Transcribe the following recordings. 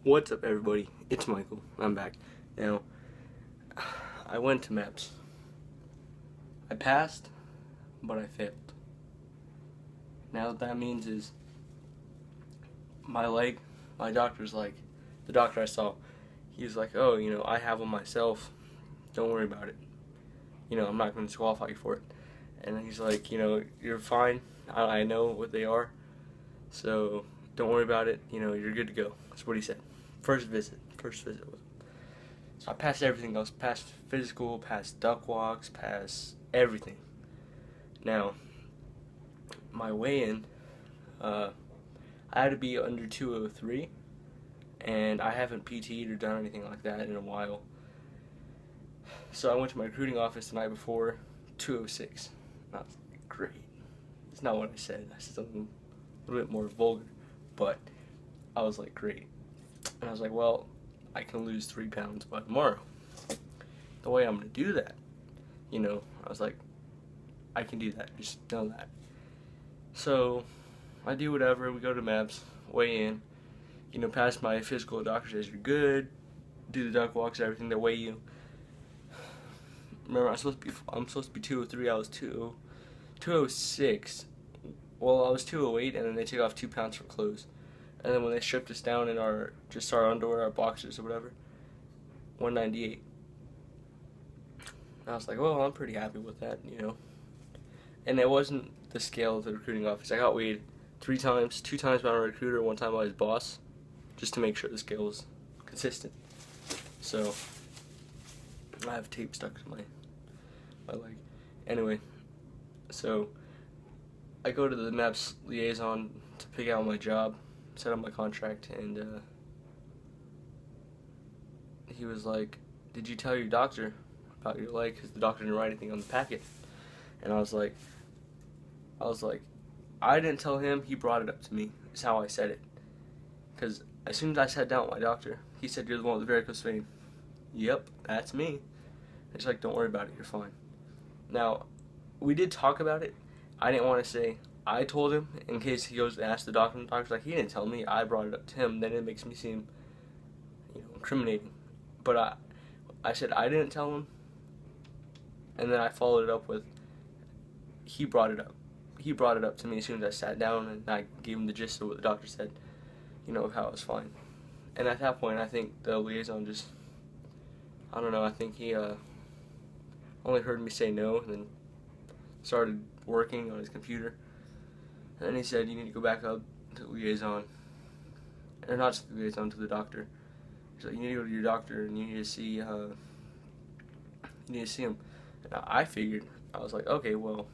What's up, everybody? It's Michael. I'm back. Now, I went to MEPS. I passed, but I failed. Now, what that means is my leg, my doctor's like, the doctor I saw, he's like, oh, I have one myself. Don't worry about it. I'm not going to disqualify you for it. And he's like, you're fine. I know what they are. So, don't worry about it. You're good to go. That's what he said. First visit was. So I passed everything else, passed physical, passed duck walks, passed everything. Now, my weigh-in, I had to be under 203, and I haven't PT'd or done anything like that in a while. So I went to my recruiting office the night before, 206. Not great. It's not what I said. I said something a little bit more vulgar, but I was like, great. And I was like, well, I can lose 3 pounds by tomorrow. The way I'm going to do that, I was like, I can do that. Just know that. So I do whatever. We go to MEPS, weigh in, pass my physical. The doctor says you're good. Do the duck walks, everything. They weigh you. Remember, I'm supposed to be 203. I was 206. Well, I was 208, and then they took off 2 pounds for clothes. And then when they stripped us down in our underwear, our boxers or whatever, 198. I was like, well, I'm pretty happy with that, And it wasn't the scale of the recruiting office. I got weighed 3 times, 2 times by my recruiter, 1 time by his boss, just to make sure the scale was consistent. So I have tape stuck to my leg. Anyway, so I go to the MEPS liaison to pick out my job, set up my contract, and he was like, did you tell your doctor about your leg? Because the doctor didn't write anything on the packet. And I was like, I didn't tell him, he brought it up to me, is how I said it. Because as soon as I sat down with my doctor, he said, you're the one with the varicose vein. Yep, that's me. He's like, don't worry about it, you're fine. Now, we did talk about it. I didn't want to say, I told him, in case he goes to ask the doctor, and the doctor's like, he didn't tell me, I brought it up to him, then it makes me seem, incriminating. But I said, I didn't tell him, and then I followed it up with, he brought it up. He brought it up to me as soon as I sat down, and I gave him the gist of what the doctor said, how it was fine. And at that point, I think the liaison just, I don't know, I think he only heard me say no, and then started working on his computer. And then he said, you need to go back up to the liaison, or not to the liaison, to the doctor. He's like, you need to go to your doctor, and you need to see him. And I figured, I was like, okay, well,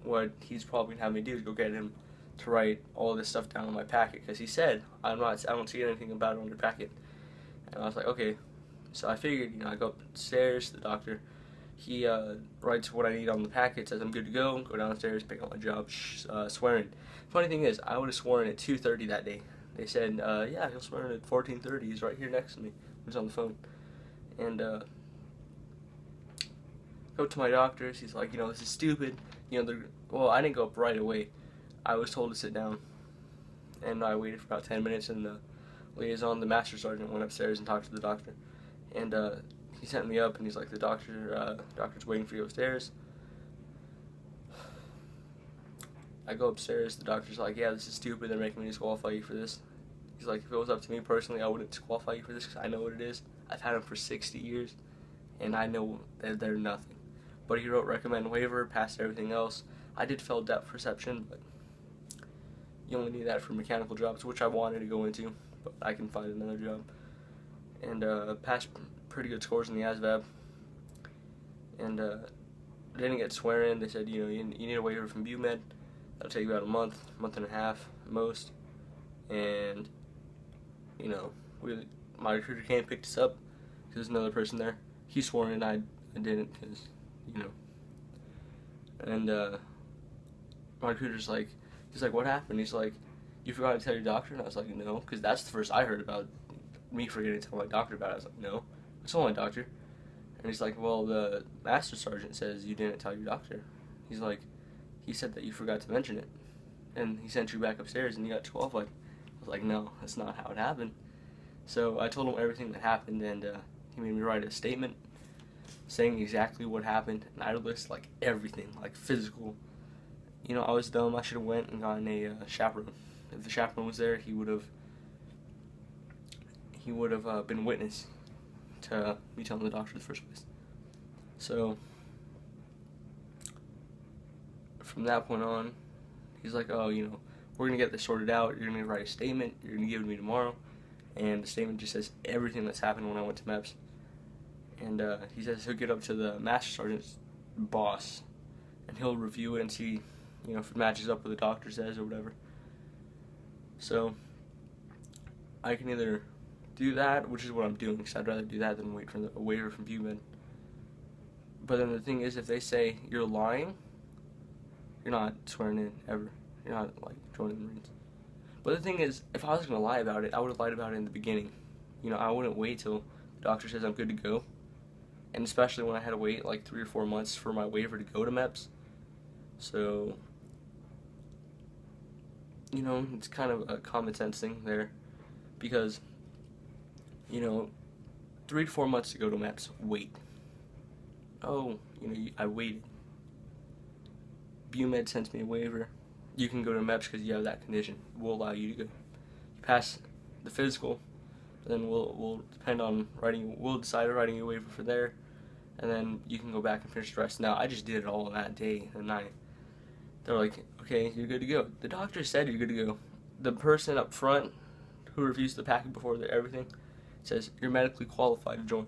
what he's probably gonna have me do is go get him to write all this stuff down on my packet, because he said, I don't see anything about it on your packet. And I was like, okay. So I figured, I go upstairs to the doctor. He writes what I need on the packet, says I'm good to go downstairs, pick up my job, swearing. Funny thing is, I would have sworn at 2:30 that day. They said, yeah, he'll swear in at 14:30. He's right here next to me. He's on the phone. And go to my doctor's. He's like, this is stupid. Well, I didn't go up right away. I was told to sit down. And I waited for about 10 minutes, and the liaison, the master sergeant, went upstairs and talked to the doctor. And he sent me up, and he's like, the doctor's waiting for you upstairs. I go upstairs, the doctor's like, yeah, this is stupid, they're making me disqualify you for this. He's like, if it was up to me personally, I wouldn't disqualify you for this, because I know what it is. I've had them for 60 years, and I know that they're nothing. But he wrote recommend waiver, passed everything else. I did fail depth perception, but you only need that for mechanical jobs, which I wanted to go into, but I can find another job. And passed pretty good scores in the ASVAB. And didn't get swearing. They said, you need a waiver from BUMED. That'll take about a month and a half at most. And, my recruiter came and picked us up, because there's another person there. He swore in, I didn't, because, And my recruiter's like, he's like, what happened? He's like, you forgot to tell your doctor? And I was like, no, because that's the first I heard about me forgetting to tell my doctor about it. I was like, no, I told my doctor. And he's like, well, the master sergeant says you didn't tell your doctor. He's like, he said that you forgot to mention it, and he sent you back upstairs and you got disqualified. I was like, no, that's not how it happened. So I told him everything that happened, and he made me write a statement saying exactly what happened, and I list like everything, like physical. You know, I was dumb. I should have went and gotten a chaperone. If the chaperone was there, he would have been witness to me telling the doctor in the first place. So from that point on, he's like, oh, you know, we're gonna get this sorted out. You're gonna write a statement. You're gonna give it to me tomorrow, and the statement just says everything that's happened when I went to MEPS. And he says he'll get up to the master sergeant's boss, and he'll review it and see, you know, if it matches up with the doctor says or whatever. So I can either do that, which is what I'm doing, because I'd rather do that than wait for a waiver from BUMED. But then the thing is, if they say you're lying, you're not swearing in ever. You're not like joining the Marines. But the thing is, if I was gonna lie about it, I would have lied about it in the beginning. You know, I wouldn't wait till the doctor says I'm good to go. And especially when I had to wait like 3 or 4 months for my waiver to go to MEPS. So, you know, it's kind of a common sense thing there. Because, you know, 3 to 4 months to go to MEPS, wait. Oh, you know, I waited. BUMED sends me a waiver. You can go to MEPS because you have that condition. We'll allow you to go. You pass the physical, then we'll depend on we'll decide writing you a waiver for there, and then you can go back and finish the rest. Now, I just did it all that day and night. They're like, okay, you're good to go. The doctor said you're good to go. The person up front who refused the packet before everything says you're medically qualified to join.